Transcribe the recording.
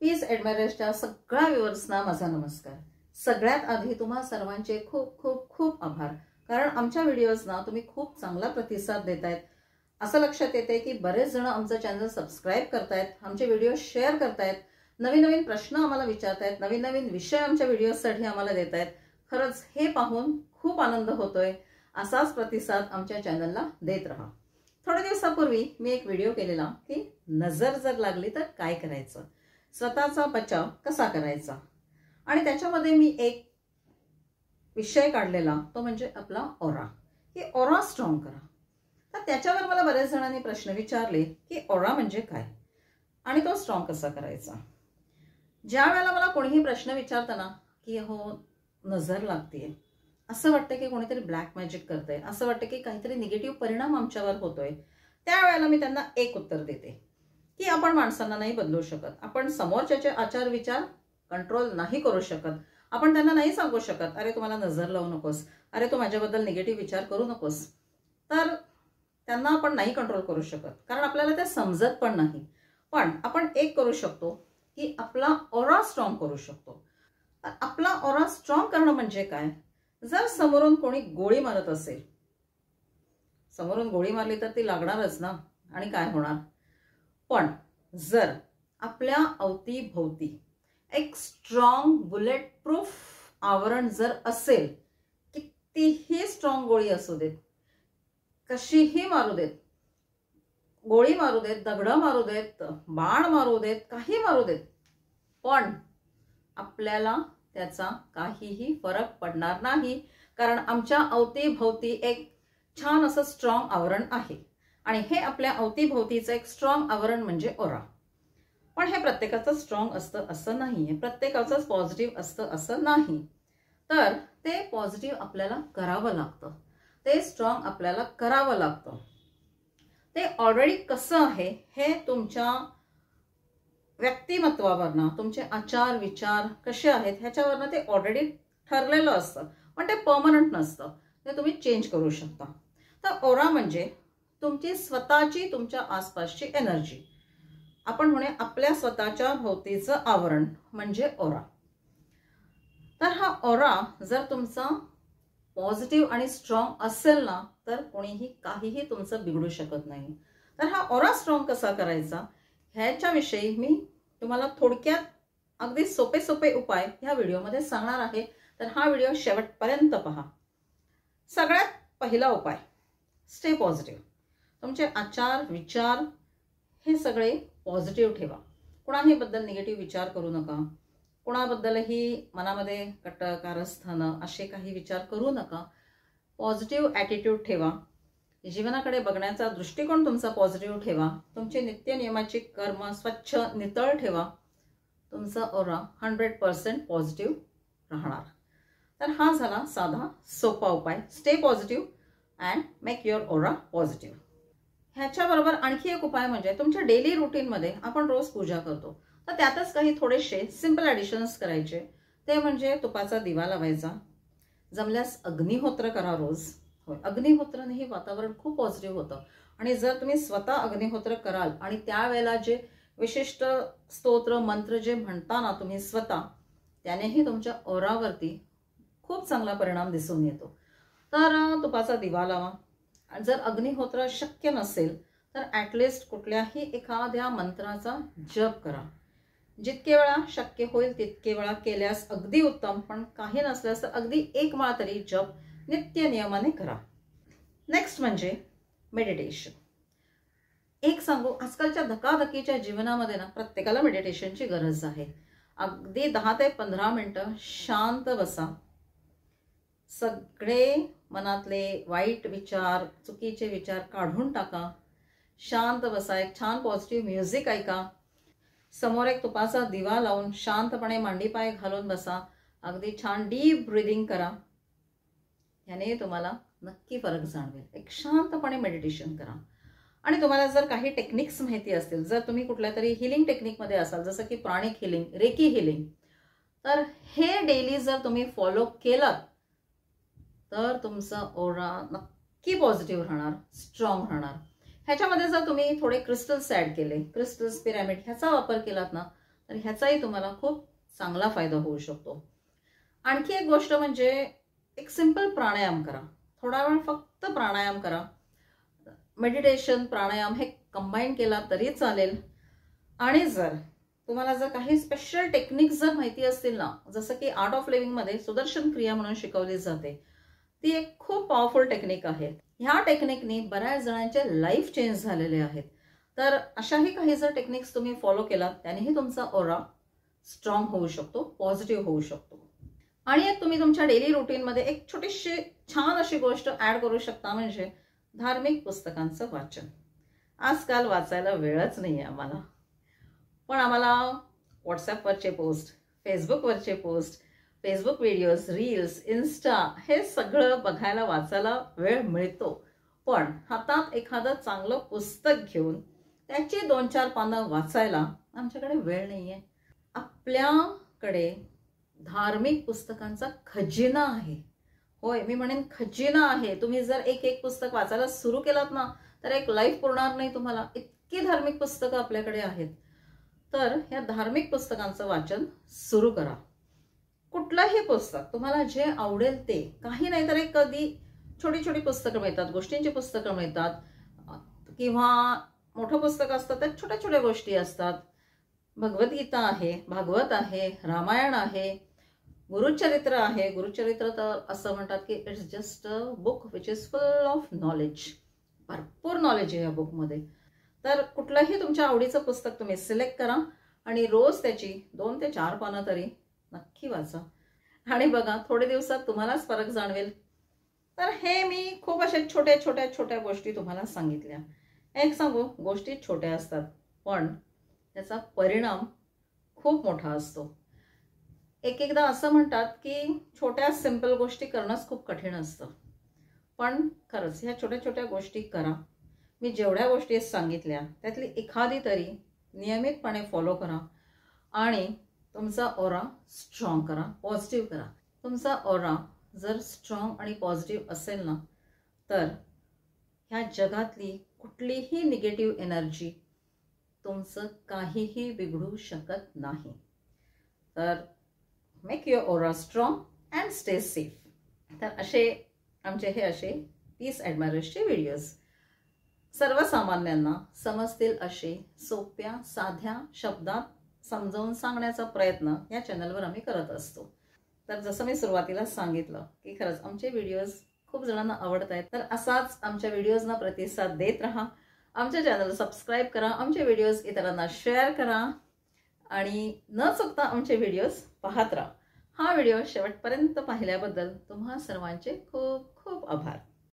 Piece ॲडमायरर्सच्या सगळ्या व्ह्युअर्सना माझा नमस्कार। सगळ्यात आधी तुम्हा सर्वांचे खूप खूप खूप आभार, कारण आमच्या व्हिडिओजना तुम्ही खूप चांगला प्रतिसाद देतायत। असं लक्षात येते की बरेच जण आमचं चॅनल सबस्क्राइब करतायत, आमचे व्हिडिओ शेअर करतायत, नवीन नवीन प्रश्न आम्हाला विचारतायत, नवीन नवीन विषय आमच्या व्हिडिओसाठी आम्हाला देतायत। खरंच हे पाहून खूप आनंद होतोय। असाच प्रतिसाद आमच्या चॅनलला देत राहा। थोड्या दिवसापूर्वी मी एक व्हिडिओ केलेला की नजर जर लागली तर काय करायचं, स्वतःचा बचाव कसा करायचा, आणि त्याच्यामध्ये मी एक विषय काढलेला तो म्हणजे आपला ऑरा, की ऑरा स्ट्रॉंग करा। तर त्याच्यावर मला बरेच जणांनी प्रश्न विचारले की ऑरा म्हणजे काय आणि तो स्ट्रॉंग कसा करायचा। ज्या वेळेला मला कोणीही प्रश्न विचारताना की हो नजर लागतेय, असं वाटतं की कोणीतरी ब्लॅक मॅजिक करतंय, असं वाटतं की काहीतरी निगेटिव्ह परिणाम आमच्यावर होतोय, त्यावेळेला मी त्यांना एक उत्तर देते की आपण माणसांना नाही बदलू शकत, आपण समोरच्याचे आचार विचार कंट्रोल नाही करू शकत, आपण त्यांना नाही सांगू शकत अरे तुम्हाला नजर लावू नकोस, अरे तू माझ्याबद्दल निगेटिव्ह विचार करू नकोस। तर त्यांना आपण नाही कंट्रोल करू शकत, कारण आपल्याला ते समजत पण नाही। पण आपण एक करू शकतो की आपला ऑरा स्ट्रॉंग करू शकतो। आपला ऑरा स्ट्रॉंग करणं म्हणजे काय, जर समोरून कोणी गोळी मारत असेल, समोरून गोळी मारली तर ती लागणारच ना, आणि काय होणार। पण जर आपल्या अवतीभोवती एक स्ट्रॉंग बुलेट प्रूफ आवरण जर असेल, कितीही स्ट्रॉंग गोळी असू देत, कशीही मारू देत, गोळी मारू देत, दगडं मारू देत, बाण मारू देत, काही मारू देत, पण आपल्याला त्याचा काहीही फरक पडणार नाही, कारण आमच्या अवतीभोवती एक छान असं स्ट्रॉंग आवरण आहे। आणि हे आपल्या अवतीभोवतीचं एक स्ट्रॉंग आवरण म्हणजे ऑरा। पण हे प्रत्येकाचं स्ट्रॉंग असतं असं नाहीये, प्रत्येकाचंच पॉझिटिव्ह असतं असं नाही। तर ते पॉझिटिव्ह आपल्याला करावं लागतं, ते स्ट्रॉंग आपल्याला करावं लागतं। ते ऑलरेडी कसं आहे हे तुमच्या व्यक्तिमत्वावरनं, तुमचे आचार विचार कसे आहेत ह्याच्यावरनं ते ऑलरेडी ठरलेलं असतं, पण ते परमनंट नसतं, ते तुम्ही चेंज करू शकता। तर ऑरा म्हणजे तुमची स्वतःची, तुमच्या आसपासची एनर्जी, आपण म्हणे आपल्या स्वतःच्या भोवतीचं आवरण म्हणजे ऑरा। तर हा ऑरा जर तुमचा पॉझिटिव्ह आणि स्ट्रॉंग असेल ना, तर कोणीही काहीही तुमचं बिघडू शकत नाही। तर हा ऑरा स्ट्रॉंग कसा करायचा ह्याच्याविषयी मी तुम्हाला थोडक्यात अगदी सोपे सोपे उपाय ह्या व्हिडिओमध्ये सांगणार आहे। तर हा व्हिडिओ शेवटपर्यंत पहा। सगळ्यात पहिला उपाय, स्टे पॉझिटिव्ह। तुमचे आचार विचार हे सगळे पॉझिटिव्ह ठेवा, कुणाही बद्दल निगेटिव्ह विचार करू नका, कुणाबद्दलही मनामध्ये कारस्थान असे काही विचार करू नका। पॉझिटिव्ह ॲटिट्यूड ठेवा, जीवनाकडे बघण्याचा दृष्टिकोन तुमचा पॉझिटिव्ह ठेवा, तुमचे नित्य नियमाचे कर्म स्वच्छ नितळ ठेवा, तुमचा ऑरा 100% पॉझिटिव्ह राहणार। तर हा झाला साधा सोपा उपाय, stay positive and make your aura positive. ह्याच्याबरोबर आणखी एक उपाय म्हणजे तुमच्या डेली रुटीनमध्ये आपण रोज पूजा करतो, तर त्यातच काही थोडेसे सिंपल ॲडिशन्स करायचे। ते म्हणजे तुपाचा दिवा लावायचा, जमल्यास अग्निहोत्र करा रोज। होय, अग्निहोत्रानेही वातावरण खूप पॉझिटिव्ह होतं, आणि जर तुम्ही स्वतः अग्निहोत्र कराल आणि त्यावेळेला जे विशिष्ट स्तोत्र मंत्र जे म्हणता ना तुम्ही स्वतः, त्यानेही तुमच्या ऑरावरती खूप चांगला परिणाम दिसून येतो। तर तुपाचा दिवा लावा। जर अग्निहोत्र शक्य नसेल तर ॲटलिस्ट कुठल्याही एखाद्या मंत्राचा जप करा, जितके वेळा शक्य होईल तितके वेळा केल्यास अगदी उत्तम, पण काही नसल्यास तर अगदी एक माळ तरी जप नित्य नियमाने करा। नेक्स्ट म्हणजे मेडिटेशन। एक सांगू, आजकालच्या धकाधकीच्या जीवनामध्ये ना प्रत्येकाला मेडिटेशनची गरज आहे। अगदी 10 ते 15 मिनिटं शांत बसा, सगळे मनातले वाईट विचार चुकीचे विचार काढून टाका, शांत बसा, एक छान पॉझिटिव्ह म्युझिक ऐका, समोर एक तुपाचा दिवा लावून शांतपणे मांडी पाय घालून बसा, अगदी छान डीप ब्रीदिंग करा, याने तुम्हाला नक्की फरक जाणवेल। एक शांतपणे मेडिटेशन करा। आणि तुम्हाला जर काही टेक्निक्स माहिती असतील, जर तुम्ही कुठल्या तरी हिलिंग टेक्निकमध्ये असाल, जसं की प्राणिक हिलिंग, रेकी हिलिंग, तर हे डेली जर तुम्ही फॉलो केलं तर तुमचा ऑरा नक्की पॉझिटिव्ह राहणार, स्ट्रॉंग राहणार। ह्याच्यामध्ये जर तुम्ही थोडे क्रिस्टल्स ॲड केले, क्रिस्टल्स पिरॅमिड ह्याचा वापर केलात ना, तर ह्याचाही तुम्हाला खूप चांगला फायदा होऊ शकतो. आणखी एक गोष्ट म्हणजे एक सिंपल प्राणायाम करा. थोडा वेळ फक्त प्राणायाम करा. मेडिटेशन, प्राणायाम हे कंबाईन केला तरी चालेल. आणि तुम्हाला जर काही स्पेशल टेक्निक्स जर माहिती असतील ना, जसं की आर्ट ऑफ लिव्हिंग मध्ये सुदर्शन क्रिया म्हणून शिकवली जाते, ती एक खूप पॉवरफुल टेक्निक आहे. ह्या टेक्निकनी बऱ्याच जणांचे लाईफ चेंज झालेले आहेत. तर अशाही काही जर टेक्निक्स तुम्ही फॉलो केलात, त्यानेही तुमचा ऑरा स्ट्रॉंग होऊ शकतो, पॉझिटिव्ह होऊ शकतो. आणि एक तुम्ही तुमच्या डेली रुटीनमध्ये एक छोटीशी छान अशी गोष्ट ऍड करू शकता, म्हणजे धार्मिक पुस्तकांचं वाचन. आजकाल वाचायला वेळच नाहीये आम्हाला, पण आम्हाला व्हॉट्सॲपवरचे पोस्ट, फेसबुकवरचे post, Facebook videos, reels, Insta हे सगळं बघायला वाचायला वेळ मिळतो. पण हातात एखादं चांगलं पुस्तक घेऊन त्याची 2-4 पानं वाचायला आमच्याकडे वेळ नाहीये. आपल्याकडे धार्मिक पुस्तकांचा खजिना आहे. होय, मी म्हणेन खजिना आहे. तुम्ही जर एक पुस्तक वाचायला सुरू केलात ना, तर एक लाईफ पुरणार नाही तुम्हाला. इतकी धार्मिक पुस्तकं आपल्याकडे आहेत. तर ह्या धार्मिक पुस्तकांचं वाचन सुरू करा. कुठलंही पुस्तक तुम्हाला जे आवडेल ते, काही नाही तर एक कधी छोटी छोटी पुस्तकं मिळतात, गोष्टींची पुस्तकं मिळतात, किंवा मोठं पुस्तक असतं तर छोट्या छोट्या गोष्टी असतात. भगवद्गीता आहे, भागवत आहे, रामायण आहे, गुरुचरित्र आहे. गुरुचरित्र तर असं म्हणतात की it's just a book which is full of knowledge. भरपूर नॉलेज आहे या बुकमध्ये. तर कुठलंही तुमच्या आवडीचं पुस्तक तुम्ही सिलेक्ट करा आणि रोज त्याची 2 ते 4 पानं तरी नक्की वाचा. आणि बघा, थोडे दिवसात तुम्हालाच फरक जाणवेल. तर हे मी खूप अशा छोट्या छोट्या छोट्या गोष्टी तुम्हाला सांगितल्या. एक सांगू, गोष्टी छोट्या असतात पण त्याचा परिणाम खूप मोठा असतो. एकदा असं म्हणतात की छोट्या सिंपल गोष्टी करणंच खूप कठीण असतं. पण खरंच ह्या छोट्या छोट्या गोष्टी करा. मी जेवढ्या गोष्टी सांगितल्या त्यातली एखादी तरी नियमितपणे फॉलो करा आणि तुमचा ऑरा स्ट्रॉंग करा, पॉझिटिव्ह करा. तुमचा ऑरा जर स्ट्रॉंग आणि पॉझिटिव्ह असेल ना, तर ह्या जगातली कुठलीही निगेटिव्ह एनर्जी तुमचं काहीही बिघडू शकत नाही. तर make your aura strong and stay safe. तर आमचे असे 30 ॲडमायरर्सचे व्हिडिओज सर्वसामान्यांना समजतील असे सोप्या साध्या शब्दात समजावून सांगण्याचा प्रयत्न या चॅनलवर आम्ही करत असतो. तर जसं मी सुरुवातीला सांगितलं की खरंच आमचे व्हिडिओज खूप जणांना आवडत आहेत. तर असाच आमच्या व्हिडिओजना प्रतिसाद देत राहा. आमच्या चॅनल सबस्क्राईब करा, आमचे व्हिडिओज इतरांना शेअर करा आणि न चुकता आमचे व्हिडिओज पाहत राहा. हा व्हिडिओ शेवटपर्यंत पाहिल्याबद्दल तुम्हा सर्वांचे खूप खूप आभार.